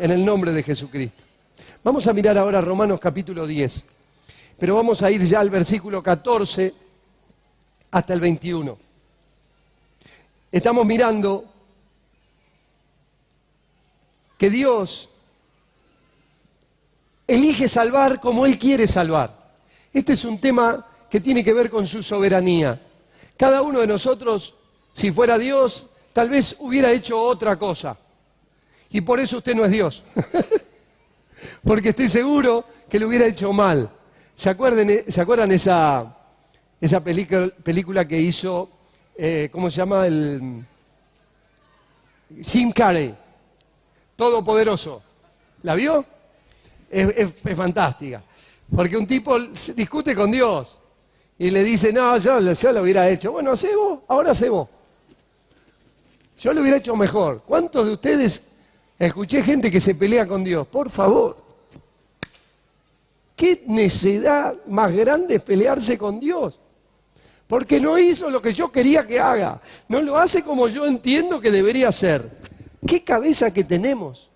en el nombre de Jesucristo. Vamos a mirar ahora Romanos capítulo 10, pero vamos a ir ya al versículo 14 hasta el 21. Estamos mirando que Dios elige salvar como Él quiere salvar. Este es un tema que tiene que ver con su soberanía. Cada uno de nosotros, si fuera Dios, tal vez hubiera hecho otra cosa. Y por eso usted no es Dios. Porque estoy seguro que lo hubiera hecho mal. ¿Se acuerdan esa película que hizo, ¿cómo se llama? Jim Carrey, Todopoderoso. ¿La vio? Es fantástica. Porque un tipo discute con Dios y le dice, no, yo lo hubiera hecho. Bueno, hacé vos, ahora hacé vos. Yo lo hubiera hecho mejor. ¿Cuántos de ustedes escuché gente que se pelea con Dios? Por favor. ¿Qué necesidad más grande es pelearse con Dios? Porque no hizo lo que yo quería que haga. No lo hace como yo entiendo que debería hacer. ¿Qué cabeza que tenemos?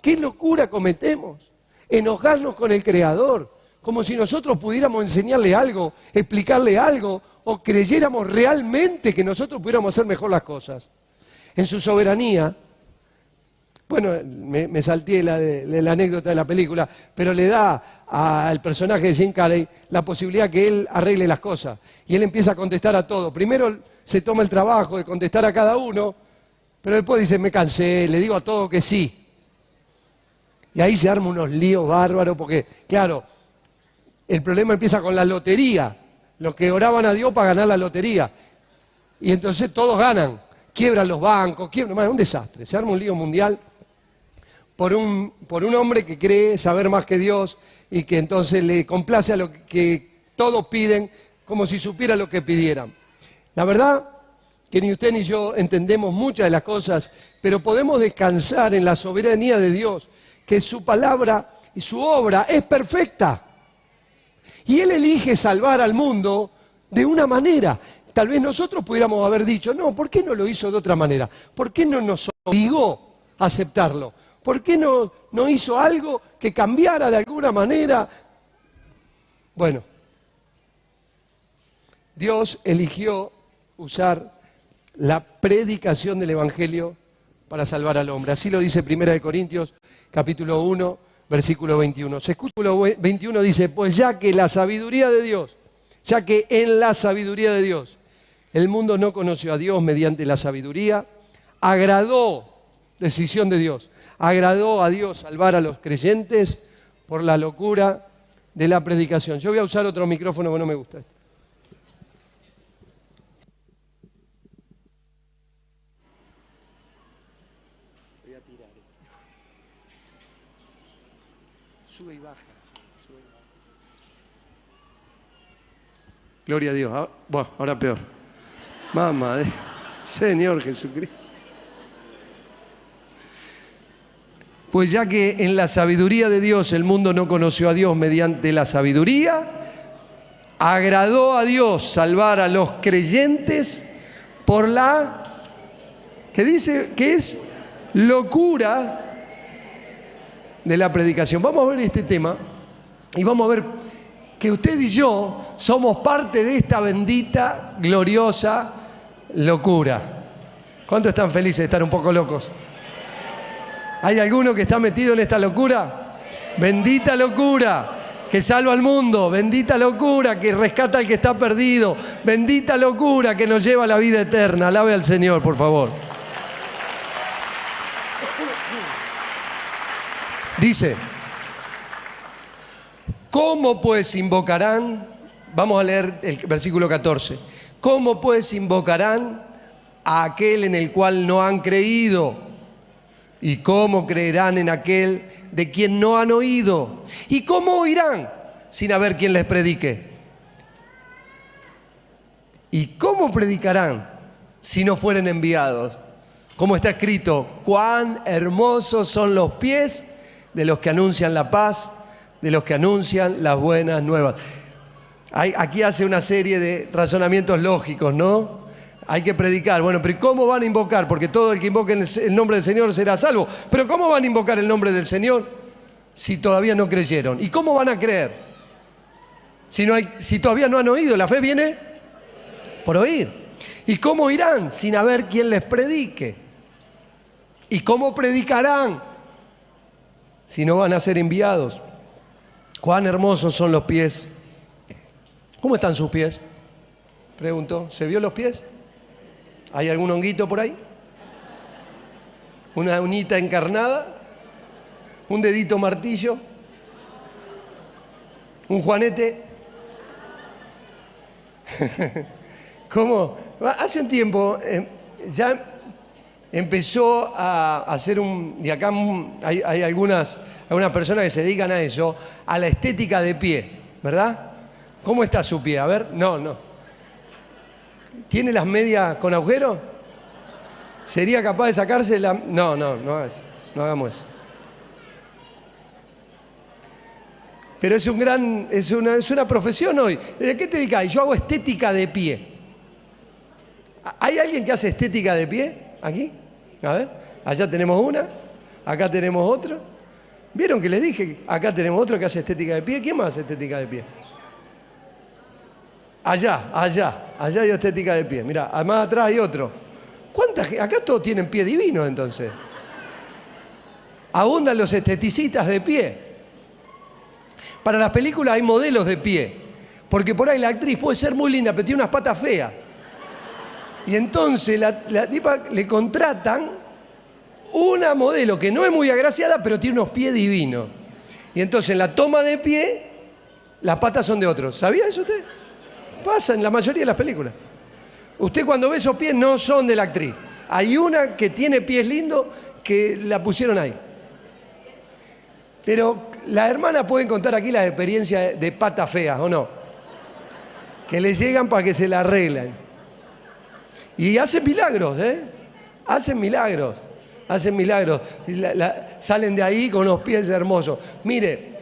¿Qué locura cometemos? Enojarnos con el Creador, como si nosotros pudiéramos enseñarle algo, explicarle algo, o creyéramos realmente que nosotros pudiéramos hacer mejor las cosas. En su soberanía, bueno, me salté la anécdota de la película, pero le da al personaje de Jim Carrey la posibilidad que él arregle las cosas. Y él empieza a contestar a todo. Primero se toma el trabajo de contestar a cada uno, pero después dice, me cansé, le digo a todo que sí. Y ahí se arman unos líos bárbaros, porque, claro, el problema empieza con la lotería. Los que oraban a Dios para ganar la lotería. Y entonces todos ganan. Quiebran los bancos, es un desastre. Se arma un lío mundial por un hombre que cree saber más que Dios y que entonces le complace a lo que todos piden, como si supiera lo que pidieran. La verdad que ni usted ni yo entendemos muchas de las cosas, pero podemos descansar en la soberanía de Dios, que su palabra y su obra es perfecta. Y Él elige salvar al mundo de una manera. Tal vez nosotros pudiéramos haber dicho, no, ¿por qué no lo hizo de otra manera? ¿Por qué no nos obligó a aceptarlo? ¿Por qué no hizo algo que cambiara de alguna manera? Bueno, Dios eligió usar la predicación del Evangelio para salvar al hombre. Así lo dice 1 Corintios, capítulo 1, versículo 21. Versículo 21 dice, pues ya que en la sabiduría de Dios, el mundo no conoció a Dios mediante la sabiduría, decisión de Dios, agradó a Dios salvar a los creyentes por la locura de la predicación. Yo voy a usar otro micrófono que no me gusta. Voy a tirar esto. Sube y baja. Sube y baja. Gloria a Dios. Bueno, ahora peor. Mamá de Señor Jesucristo. Pues ya que en la sabiduría de Dios el mundo no conoció a Dios mediante la sabiduría, agradó a Dios salvar a los creyentes por la, que dice que es locura de la predicación. Vamos a ver este tema y vamos a ver que usted y yo somos parte de esta bendita, gloriosa locura. ¿Cuántos están felices de estar un poco locos? ¿Hay alguno que está metido en esta locura? Bendita locura que salva al mundo, bendita locura que rescata al que está perdido, bendita locura que nos lleva a la vida eterna. Alabe al Señor, por favor. Dice, ¿cómo pues invocarán? Vamos a leer el versículo 14. ¿Cómo pues invocarán a aquel en el cual no han creído? ¿Y cómo creerán en aquel de quien no han oído? ¿Y cómo oirán sin haber quien les predique? ¿Y cómo predicarán si no fueren enviados? Como está escrito, cuán hermosos son los pies de los que anuncian la paz, de los que anuncian las buenas nuevas. Aquí hace una serie de razonamientos lógicos, ¿no? Hay que predicar. Bueno, pero ¿cómo van a invocar? Porque todo el que invoque el nombre del Señor será salvo. Pero ¿cómo van a invocar el nombre del Señor si todavía no creyeron? ¿Y cómo van a creer? Si todavía no han oído. La fe viene por oír. ¿Y cómo irán sin haber quien les predique? ¿Y cómo predicarán si no van a ser enviados? Cuán hermosos son los pies. ¿Cómo están sus pies? Pregunto, ¿se vio los pies? ¿Hay algún honguito por ahí? ¿Una uñita encarnada? ¿Un dedito martillo? ¿Un juanete? ¿Cómo? Hace un tiempo ya empezó a hacer y acá hay algunas personas que se dedican a eso, a la estética de pie, ¿verdad? ¿Cómo está su pie? A ver, no. ¿Tiene las medias con agujero? ¿Sería capaz de sacarse la...? No hagamos eso. Pero es una profesión hoy. ¿De qué te dedicas? Yo hago estética de pie. ¿Hay alguien que hace estética de pie aquí? A ver, allá tenemos una, acá tenemos otro. ¿Vieron que les dije? Acá tenemos otro que hace estética de pie. ¿Quién más hace estética de pie? Allá hay estética de pie. Mirá, más atrás hay otro. Acá todos tienen pie divino, entonces. Abundan los esteticistas de pie. Para las películas hay modelos de pie. Porque por ahí la actriz puede ser muy linda, pero tiene unas patas feas. Y entonces la tipa le contratan una modelo que no es muy agraciada, pero tiene unos pies divinos. Y entonces en la toma de pie, las patas son de otros. ¿Sabía eso usted? Pasa en la mayoría de las películas. Usted cuando ve esos pies no son de la actriz. Hay una que tiene pies lindos que la pusieron ahí. Pero las hermanas pueden contar aquí las experiencias de patas feas, ¿o no? Que le llegan para que se la arreglen. Y hacen milagros, Hacen milagros. Salen de ahí con unos pies hermosos. Mire,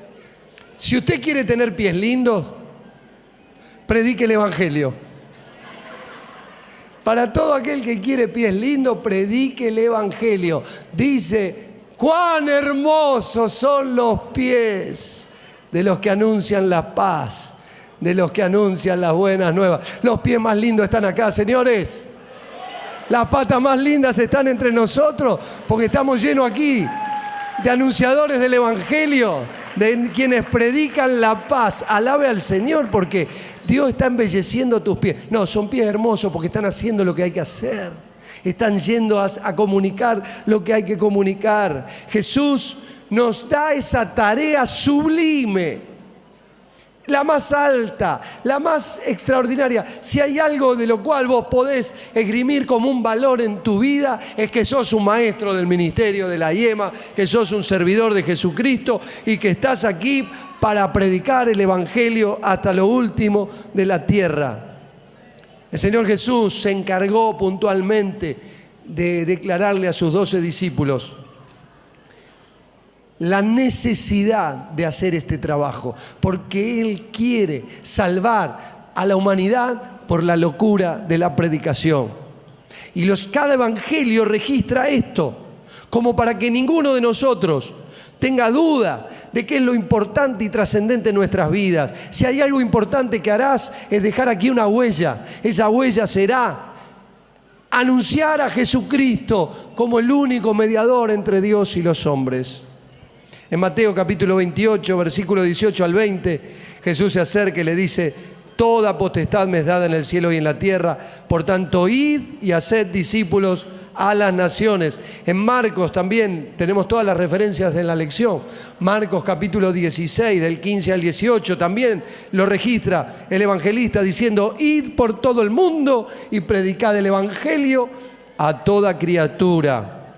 si usted quiere tener pies lindos, predique el Evangelio. Para todo aquel que quiere pies lindos, predique el Evangelio. Dice, cuán hermosos son los pies de los que anuncian la paz, de los que anuncian las buenas nuevas. Los pies más lindos están acá, señores. Las patas más lindas están entre nosotros porque estamos llenos aquí de anunciadores del Evangelio, de quienes predican la paz. Alabe al Señor porque Dios está embelleciendo tus pies. No, son pies hermosos porque están haciendo lo que hay que hacer. Están yendo a comunicar lo que hay que comunicar. Jesús nos da esa tarea sublime, la más alta, la más extraordinaria. Si hay algo de lo cual vos podés esgrimir como un valor en tu vida, es que sos un maestro del ministerio de la IEMA, que sos un servidor de Jesucristo y que estás aquí para predicar el Evangelio hasta lo último de la tierra. El Señor Jesús se encargó puntualmente de declararle a sus 12 discípulos la necesidad de hacer este trabajo, porque Él quiere salvar a la humanidad por la locura de la predicación. Y cada evangelio registra esto, como para que ninguno de nosotros tenga duda de qué es lo importante y trascendente en nuestras vidas. Si hay algo importante que harás, es dejar aquí una huella. Esa huella será anunciar a Jesucristo como el único mediador entre Dios y los hombres. En Mateo capítulo 28, versículo 18 al 20, Jesús se acerca y le dice: toda potestad me es dada en el cielo y en la tierra, por tanto id y haced discípulos a las naciones. En Marcos también tenemos todas las referencias en la lección. Marcos capítulo 16, del 15 al 18, también lo registra el evangelista diciendo: id por todo el mundo y predicad el evangelio a toda criatura.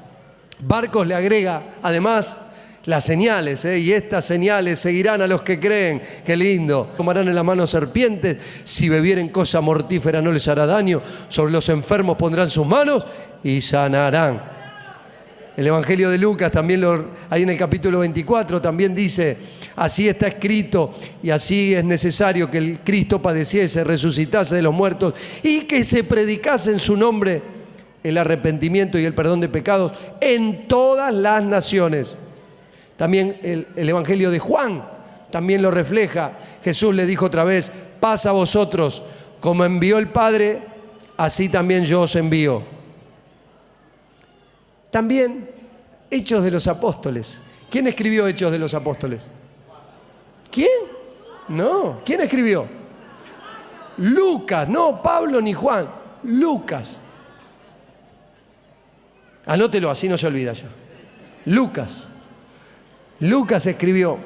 Marcos le agrega además las señales, y estas señales seguirán a los que creen. Qué lindo. Tomarán en la mano serpientes, si bebieren cosa mortífera no les hará daño, sobre los enfermos pondrán sus manos y sanarán. El Evangelio de Lucas también ahí en el capítulo 24 también dice: Así está escrito y así es necesario que el Cristo padeciese, resucitase de los muertos y que se predicase en su nombre el arrepentimiento y el perdón de pecados en todas las naciones. También el Evangelio de Juan también lo refleja. Jesús le dijo otra vez: paz a vosotros, como envió el Padre, así también yo os envío. También Hechos de los Apóstoles. ¿Quién escribió Hechos de los Apóstoles? ¿Quién? No, ¿quién escribió? Lucas, no Pablo ni Juan, Lucas. Anótelo, así no se olvida ya. Lucas. Lucas escribió.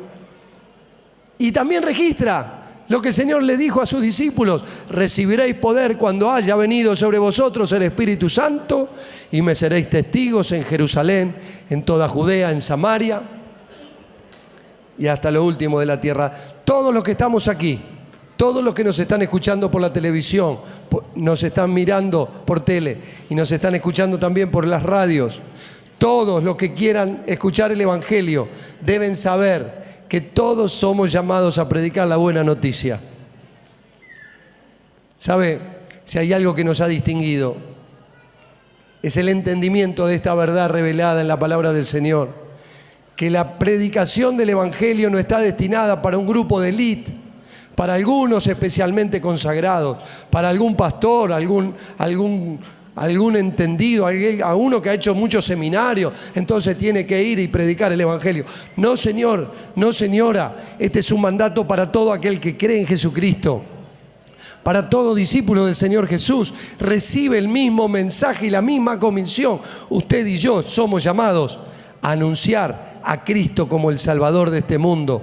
Y también registra lo que el Señor le dijo a sus discípulos: recibiréis poder cuando haya venido sobre vosotros el Espíritu Santo y me seréis testigos en Jerusalén, en toda Judea, en Samaria y hasta lo último de la tierra. Todos los que estamos aquí, todos los que nos están escuchando por la televisión, nos están mirando por tele y nos están escuchando también por las radios, todos los que quieran escuchar el Evangelio deben saber que todos somos llamados a predicar la buena noticia. ¿Sabe? Si hay algo que nos ha distinguido, es el entendimiento de esta verdad revelada en la palabra del Señor, que la predicación del Evangelio no está destinada para un grupo de élite, para algunos especialmente consagrados, para algún pastor, algún entendido, a uno que ha hecho muchos seminarios, entonces tiene que ir y predicar el Evangelio. No, señor, no, señora, este es un mandato para todo aquel que cree en Jesucristo, para todo discípulo del Señor Jesús. Recibe el mismo mensaje y la misma comisión. Usted y yo somos llamados a anunciar a Cristo como el Salvador de este mundo.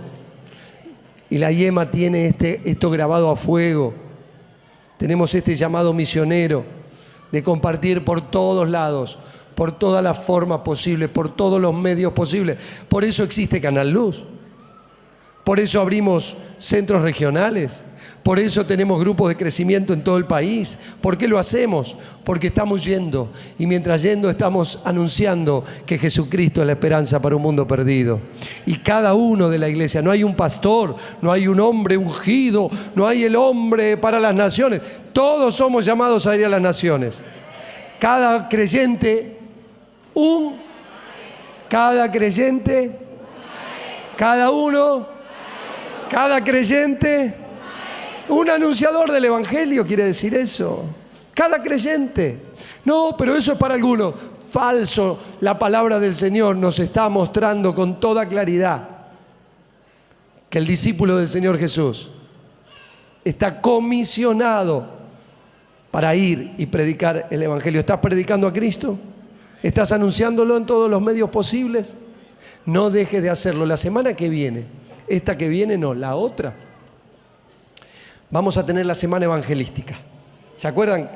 Y la yema tiene esto grabado a fuego. Tenemos este llamado misionero de compartir por todos lados, por todas las formas posibles, por todos los medios posibles. Por eso existe Canal Luz. Por eso abrimos centros regionales. Por eso tenemos grupos de crecimiento en todo el país. ¿Por qué lo hacemos? Porque estamos yendo. Y mientras yendo estamos anunciando que Jesucristo es la esperanza para un mundo perdido. Y cada uno de la iglesia, no hay un pastor, no hay un hombre ungido, no hay el hombre para las naciones. Todos somos llamados a ir a las naciones. Cada creyente, cada creyente, cada uno, cada creyente, un anunciador del Evangelio, quiere decir eso. Cada creyente. No, pero eso es para algunos. Falso. La palabra del Señor nos está mostrando con toda claridad que el discípulo del Señor Jesús está comisionado para ir y predicar el Evangelio. ¿Estás predicando a Cristo? ¿Estás anunciándolo en todos los medios posibles? No dejes de hacerlo. La semana que viene, esta que viene no, la otra, vamos a tener la semana evangelística. ¿Se acuerdan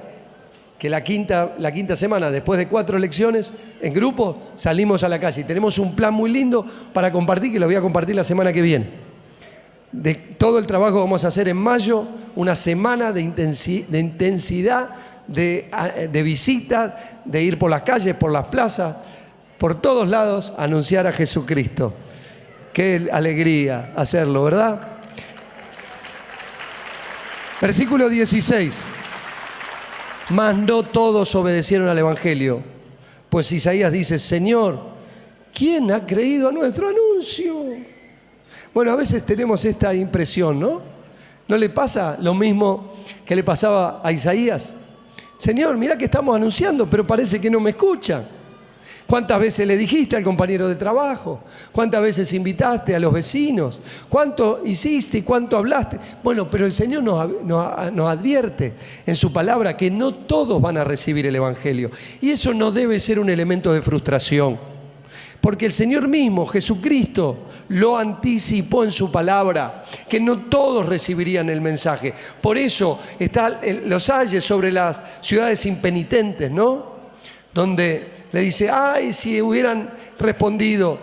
que la quinta semana, después de 4 lecciones en grupo, salimos a la calle? Y tenemos un plan muy lindo para compartir, que lo voy a compartir la semana que viene. De todo el trabajo que vamos a hacer en mayo, una semana de intensidad, de visitas, de ir por las calles, por las plazas, por todos lados, a anunciar a Jesucristo. Qué alegría hacerlo, ¿verdad? Versículo 16. Mas no todos obedecieron al Evangelio, pues Isaías dice: Señor, ¿quién ha creído a nuestro anuncio? Bueno, a veces tenemos esta impresión, ¿no? ¿No le pasa lo mismo que le pasaba a Isaías? Señor, mira que estamos anunciando, pero parece que no me escuchan. ¿Cuántas veces le dijiste al compañero de trabajo? ¿Cuántas veces invitaste a los vecinos? ¿Cuánto hiciste y cuánto hablaste? Bueno, pero el Señor nos advierte en su palabra que no todos van a recibir el Evangelio. Y eso no debe ser un elemento de frustración. Porque el Señor mismo, Jesucristo, lo anticipó en su palabra, que no todos recibirían el mensaje. Por eso están los ayes sobre las ciudades impenitentes, ¿no? Donde le dice: ay, si hubieran respondido,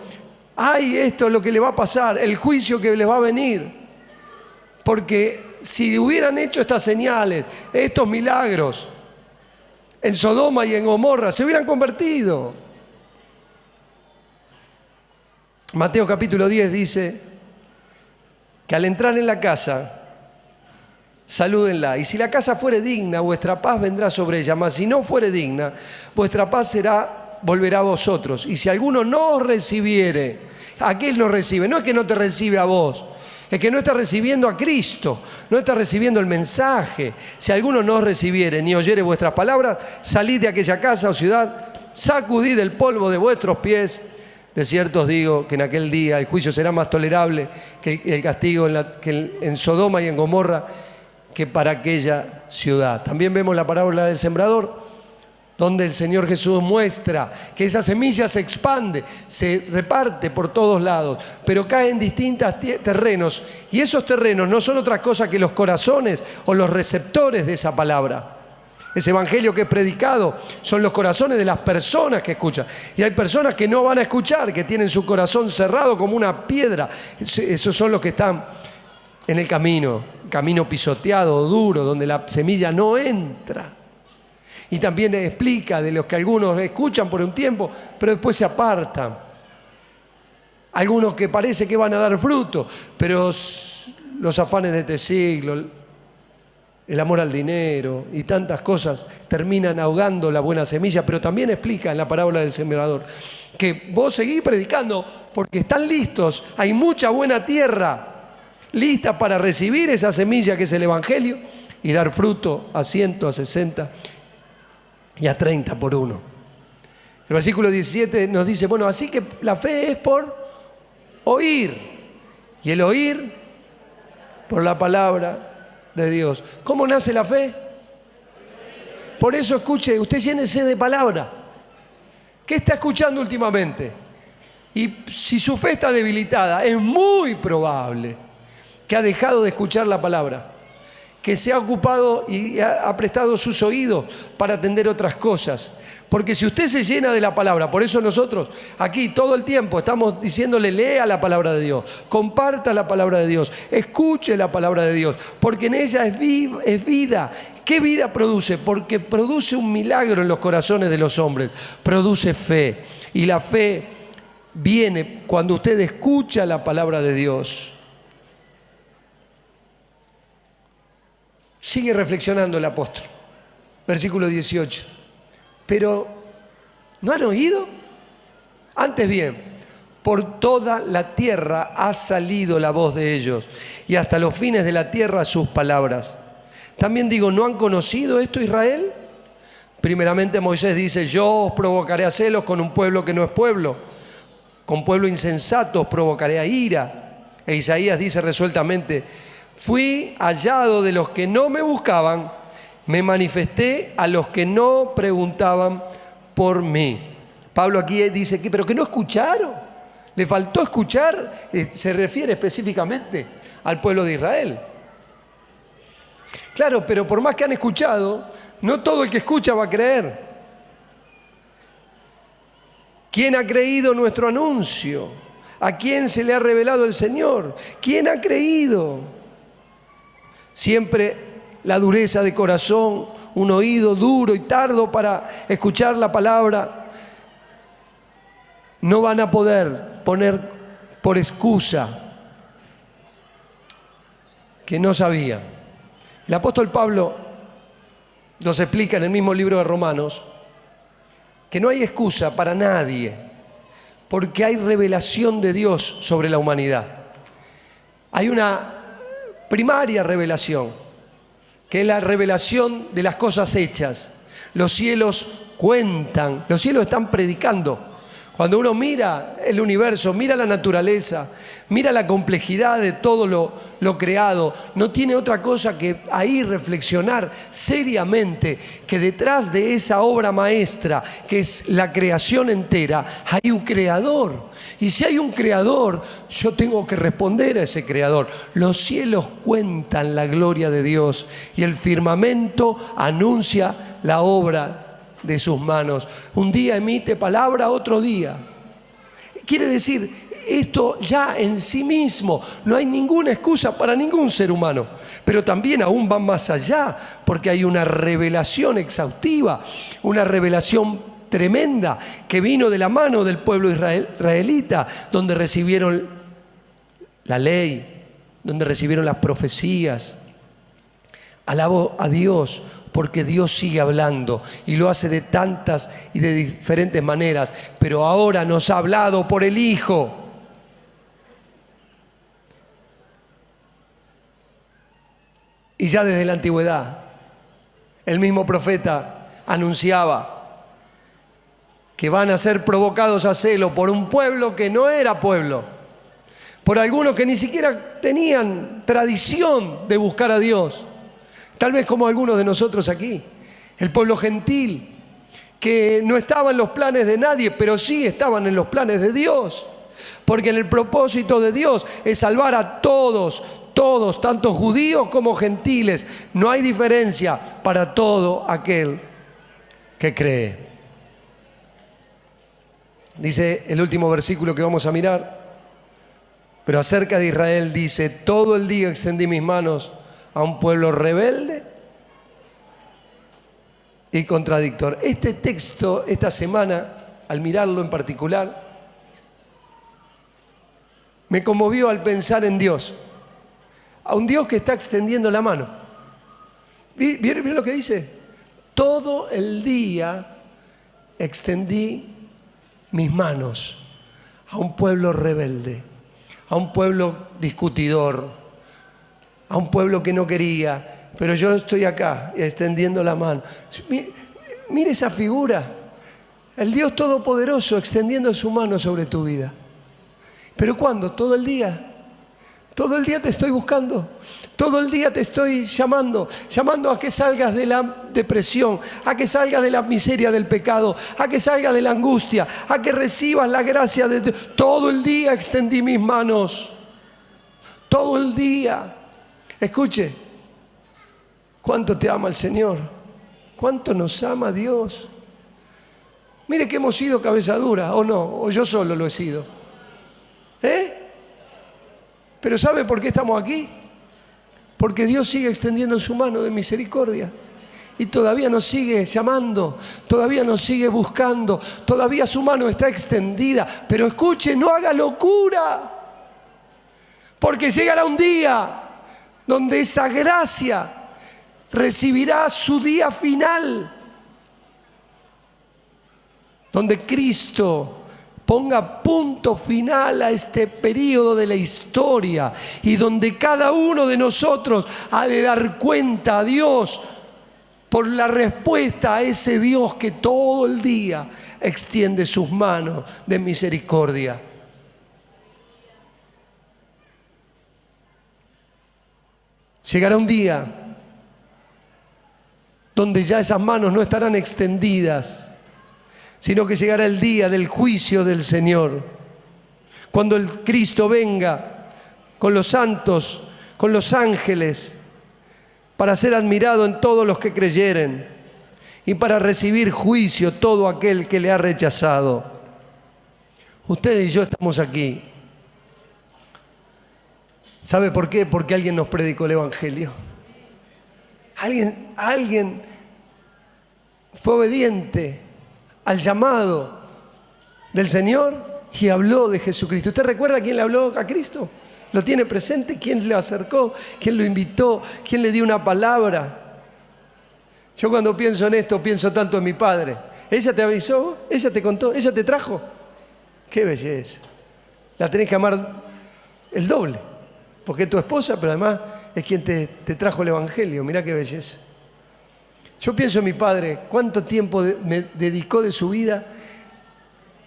ay, esto es lo que le va a pasar, el juicio que les va a venir. Porque si hubieran hecho estas señales, estos milagros, en Sodoma y en Gomorra, se hubieran convertido. Mateo capítulo 10 dice que al entrar en la casa, salúdenla. Y si la casa fuere digna, vuestra paz vendrá sobre ella. Mas si no fuere digna, vuestra paz volverá a vosotros. Y si alguno no os recibiere, aquel no recibe. No es que no te recibe a vos, es que no está recibiendo a Cristo, no está recibiendo el mensaje. Si alguno no os recibiere ni oyere vuestras palabras, salid de aquella casa o ciudad, sacudid el polvo de vuestros pies. De cierto os digo que en aquel día el juicio será más tolerable que el castigo en Sodoma y en Gomorra, que para aquella ciudad. También vemos la parábola del sembrador, donde el Señor Jesús muestra que esa semilla se expande, se reparte por todos lados, pero cae en distintos terrenos, y esos terrenos no son otra cosa que los corazones o los receptores de esa palabra. Ese evangelio que es predicado son los corazones de las personas que escuchan. Y hay personas que no van a escuchar, que tienen su corazón cerrado como una piedra. Esos son los que están en el camino pisoteado, duro, donde la semilla no entra. Y también explica de los que algunos escuchan por un tiempo, pero después se apartan. Algunos que parece que van a dar fruto, pero los afanes de este siglo, el amor al dinero y tantas cosas terminan ahogando la buena semilla. Pero también explica en la parábola del sembrador que vos seguís predicando porque están listos, hay mucha buena tierra lista para recibir esa semilla que es el evangelio y dar fruto a 100, a 60 y a 30 por uno. El versículo 17 nos dice, bueno, así que la fe es por oír, y el oír por la palabra de Dios. ¿Cómo nace la fe? Por eso escuche, usted llénese de palabra. ¿Qué está escuchando últimamente? Y si su fe está debilitada, es muy probable que ha dejado de escuchar la palabra, que se ha ocupado y ha prestado sus oídos para atender otras cosas. Porque si usted se llena de la palabra, por eso nosotros aquí todo el tiempo estamos diciéndole, lea la palabra de Dios, comparta la palabra de Dios, escuche la palabra de Dios, porque en ella es vida. ¿Qué vida produce? Porque produce un milagro en los corazones de los hombres, produce fe. Y la fe viene cuando usted escucha la palabra de Dios. Sigue reflexionando el apóstol. Versículo 18. Pero, ¿no han oído? Antes bien, por toda la tierra ha salido la voz de ellos, y hasta los fines de la tierra sus palabras. También digo, ¿no han conocido esto Israel? Primeramente Moisés dice, yo os provocaré a celos con un pueblo que no es pueblo. Con pueblo insensato os provocaré a ira. E Isaías dice resueltamente, fui hallado de los que no me buscaban, me manifesté a los que no preguntaban por mí. Pablo aquí dice, pero que no escucharon, le faltó escuchar, se refiere específicamente al pueblo de Israel. Claro, pero por más que han escuchado, no todo el que escucha va a creer. ¿Quién ha creído nuestro anuncio? ¿A quién se le ha revelado el Señor? ¿Quién ha creído? Siempre la dureza de corazón, un oído duro y tardo para escuchar la palabra, no van a poder poner por excusa que no sabían. El apóstol Pablo nos explica en el mismo libro de Romanos que no hay excusa para nadie, porque hay revelación de Dios sobre la humanidad. Hay una primaria revelación, que es la revelación de las cosas hechas. Los cielos cuentan, los cielos están predicando. Cuando uno mira el universo, mira la naturaleza, mira la complejidad de todo lo creado, no tiene otra cosa que ahí reflexionar seriamente que detrás de esa obra maestra, que es la creación entera, hay un creador. Y si hay un creador, yo tengo que responder a ese creador. Los cielos cuentan la gloria de Dios y el firmamento anuncia la obra de sus manos. Un día emite palabra, otro día. Quiere decir, esto ya en sí mismo no hay ninguna excusa para ningún ser humano, pero también aún va más allá, porque hay una revelación exhaustiva, una revelación tremenda que vino de la mano del pueblo israelita, donde recibieron la ley, donde recibieron las profecías. Alabo a Dios porque Dios sigue hablando y lo hace de tantas y de diferentes maneras, pero ahora nos ha hablado por el Hijo. Y ya desde la antigüedad, el mismo profeta anunciaba que van a ser provocados a celo por un pueblo que no era pueblo, por algunos que ni siquiera tenían tradición de buscar a Dios, tal vez como algunos de nosotros aquí, el pueblo gentil, que no estaba en los planes de nadie, pero sí estaban en los planes de Dios, porque en el propósito de Dios es salvar a todos, tanto judíos como gentiles, no hay diferencia para todo aquel que cree. Dice el último versículo que vamos a mirar, pero acerca de Israel dice: todo el día extendí mis manos a un pueblo rebelde y contradictor. Este texto, esta semana, al mirarlo en particular, me conmovió al pensar en Dios, a un Dios que está extendiendo la mano. ¿Vieron lo que dice? Todo el día extendí mis manos a un pueblo rebelde, a un pueblo discutidor, a un pueblo que no quería, pero yo estoy acá extendiendo la mano. Mire esa figura, el Dios Todopoderoso extendiendo su mano sobre tu vida. ¿Pero cuándo? Todo el día. Todo el día te estoy buscando, todo el día te estoy llamando a que salgas de la depresión, a que salgas de la miseria del pecado, a que salgas de la angustia, a que recibas la gracia de Dios. Todo el día extendí mis manos, todo el día. Escuche, cuánto te ama el Señor, cuánto nos ama Dios. Mire que hemos sido cabeza dura, o no, o yo solo lo he sido. Pero ¿sabe por qué estamos aquí? Porque Dios sigue extendiendo su mano de misericordia y todavía nos sigue llamando, todavía nos sigue buscando, todavía su mano está extendida. Pero escuche, no haga locura, porque llegará un día donde esa gracia recibirá su día final, donde Cristo ponga punto final a este periodo de la historia y donde cada uno de nosotros ha de dar cuenta a Dios por la respuesta a ese Dios que todo el día extiende sus manos de misericordia. Llegará un día donde ya esas manos no estarán extendidas, sino que llegará el día del juicio del Señor, cuando el Cristo venga con los santos, con los ángeles, para ser admirado en todos los que creyeren y para recibir juicio todo aquel que le ha rechazado. Ustedes y yo estamos aquí. ¿Sabe por qué? Porque alguien nos predicó el Evangelio. Alguien fue obediente al llamado del Señor y habló de Jesucristo. ¿Usted recuerda quién le habló a Cristo? ¿Lo tiene presente? ¿Quién le acercó? ¿Quién lo invitó? ¿Quién le dio una palabra? Yo cuando pienso en esto, pienso tanto en mi padre. ¿Ella te avisó? ¿Ella te contó? ¿Ella te trajo? ¡Qué belleza! La tenés que amar el doble, porque es tu esposa, pero además es quien te trajo el Evangelio. Mirá qué belleza. Yo pienso en mi padre, cuánto tiempo me dedicó de su vida.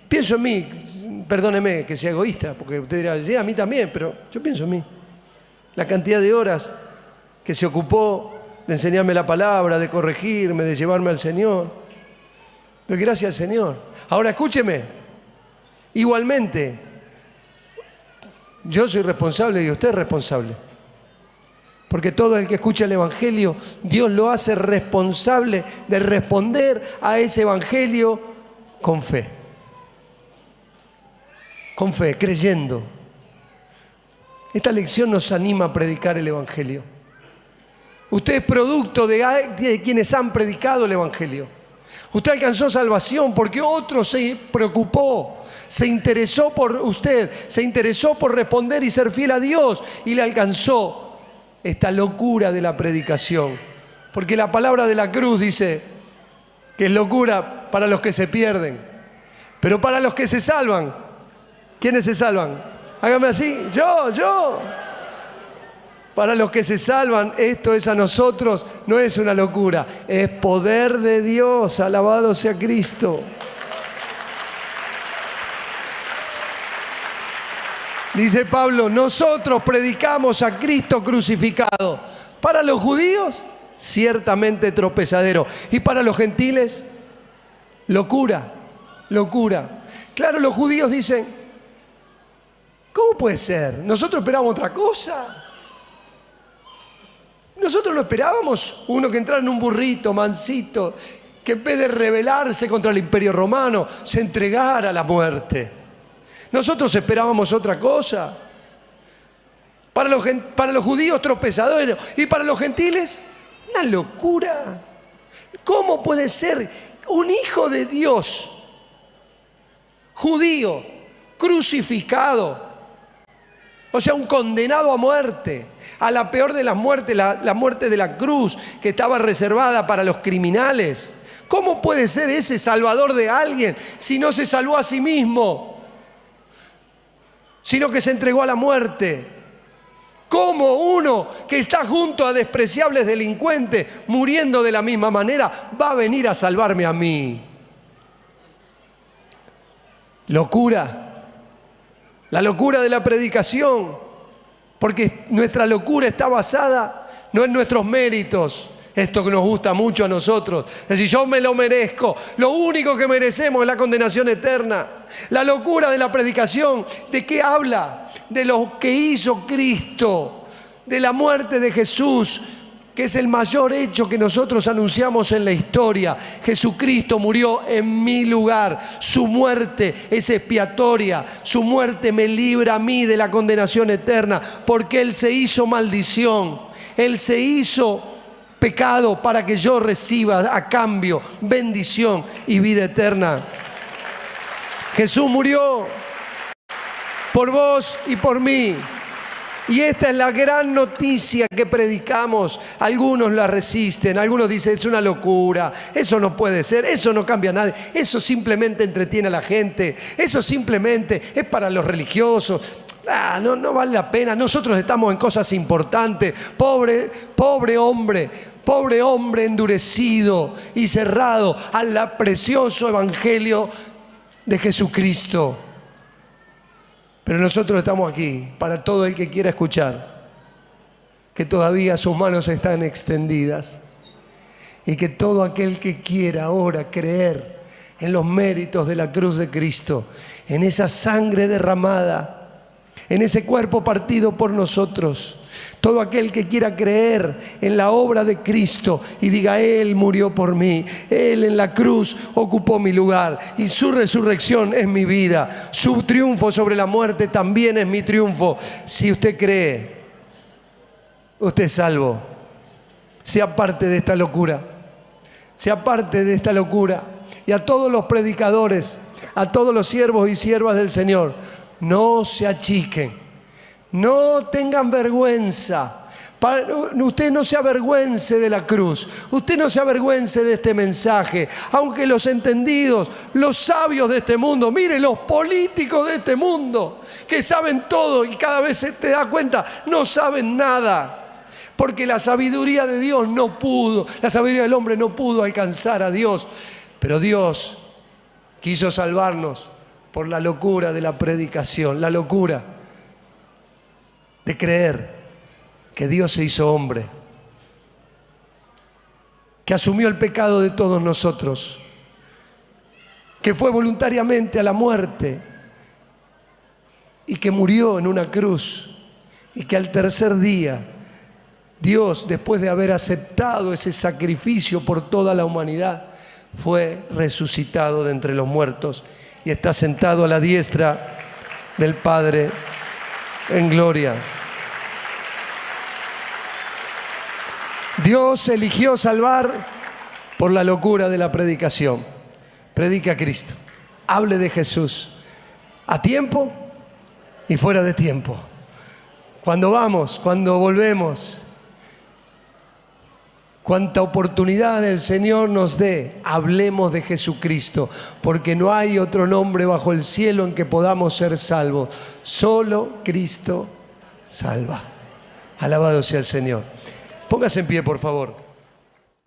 Pienso en mí, perdóneme que sea egoísta, porque usted dirá, sí, a mí también, pero yo pienso en mí. La cantidad de horas que se ocupó de enseñarme la palabra, de corregirme, de llevarme al Señor. Doy gracias al Señor. Ahora escúcheme, igualmente, yo soy responsable y usted es responsable. Porque todo el que escucha el Evangelio, Dios lo hace responsable de responder a ese Evangelio con fe. Con fe, creyendo. Esta lección nos anima a predicar el Evangelio. Usted es producto de quienes han predicado el Evangelio. Usted alcanzó salvación porque otro se preocupó, se interesó por usted, se interesó por responder y ser fiel a Dios y le alcanzó esta locura de la predicación. Porque la palabra de la cruz dice que es locura para los que se pierden, pero para los que se salvan, ¿quiénes se salvan? Hágame así, yo. Para los que se salvan, esto es a nosotros, no es una locura, es poder de Dios, alabado sea Cristo. Dice Pablo, nosotros predicamos a Cristo crucificado. Para los judíos, ciertamente tropezadero. Y para los gentiles, locura. Claro, los judíos dicen, ¿cómo puede ser? Nosotros esperábamos otra cosa. Nosotros no esperábamos uno que entrara en un burrito mansito, que en vez de rebelarse contra el Imperio Romano, se entregara a la muerte. Nosotros esperábamos otra cosa. Para los judíos tropezadero y para los gentiles, una locura. ¿Cómo puede ser un hijo de Dios, judío, crucificado? O sea, un condenado a muerte, a la peor de las muertes, la muerte de la cruz, que estaba reservada para los criminales. ¿Cómo puede ser ese salvador de alguien si no se salvó a sí mismo, sino que se entregó a la muerte? ¿Cómo uno que está junto a despreciables delincuentes, muriendo de la misma manera, va a venir a salvarme a mí? Locura. La locura de la predicación, porque nuestra locura está basada no en nuestros méritos, esto que nos gusta mucho a nosotros, es decir, yo me lo merezco, lo único que merecemos es la condenación eterna. La locura de la predicación, ¿de qué habla? De lo que hizo Cristo, de la muerte de Jesús, que es el mayor hecho que nosotros anunciamos en la historia. Jesucristo murió en mi lugar. Su muerte es expiatoria. Su muerte me libra a mí de la condenación eterna, porque Él se hizo maldición. Él se hizo pecado para que yo reciba a cambio bendición y vida eterna. Jesús murió por vos y por mí. Y esta es la gran noticia que predicamos. Algunos la resisten, algunos dicen es una locura, eso no puede ser, eso no cambia a nadie, eso simplemente entretiene a la gente, eso simplemente es para los religiosos. No vale la pena, nosotros estamos en cosas importantes. Pobre hombre endurecido y cerrado al precioso evangelio de Jesucristo. Pero nosotros estamos aquí para todo el que quiera escuchar, que todavía sus manos están extendidas y que todo aquel que quiera ahora creer en los méritos de la cruz de Cristo, en esa sangre derramada, en ese cuerpo partido por nosotros, todo aquel que quiera creer en la obra de Cristo y diga, Él murió por mí, Él en la cruz ocupó mi lugar y su resurrección es mi vida, su triunfo sobre la muerte también es mi triunfo. Si usted cree, usted es salvo. Sea parte de esta locura, sea parte de esta locura. Y a todos los predicadores, a todos los siervos y siervas del Señor, no se achiquen. No tengan vergüenza. Usted no se avergüence de la cruz. Usted no se avergüence de este mensaje. Aunque los entendidos, los sabios de este mundo, mire, los políticos de este mundo, que saben todo y cada vez se te da cuenta, no saben nada. Porque la sabiduría de Dios no pudo, la sabiduría del hombre no pudo alcanzar a Dios. Pero Dios quiso salvarnos por la locura de la predicación, la locura de creer que Dios se hizo hombre, que asumió el pecado de todos nosotros, que fue voluntariamente a la muerte y que murió en una cruz, y que al tercer día Dios, después de haber aceptado ese sacrificio por toda la humanidad, fue resucitado de entre los muertos y está sentado a la diestra del Padre en gloria. Dios eligió salvar por la locura de la predicación. Predica a Cristo. Hable de Jesús. A tiempo y fuera de tiempo. Cuando vamos, cuando volvemos. Cuanta oportunidad el Señor nos dé, hablemos de Jesucristo, porque no hay otro nombre bajo el cielo en que podamos ser salvos. Solo Cristo salva. Alabado sea el Señor. Póngase en pie, por favor.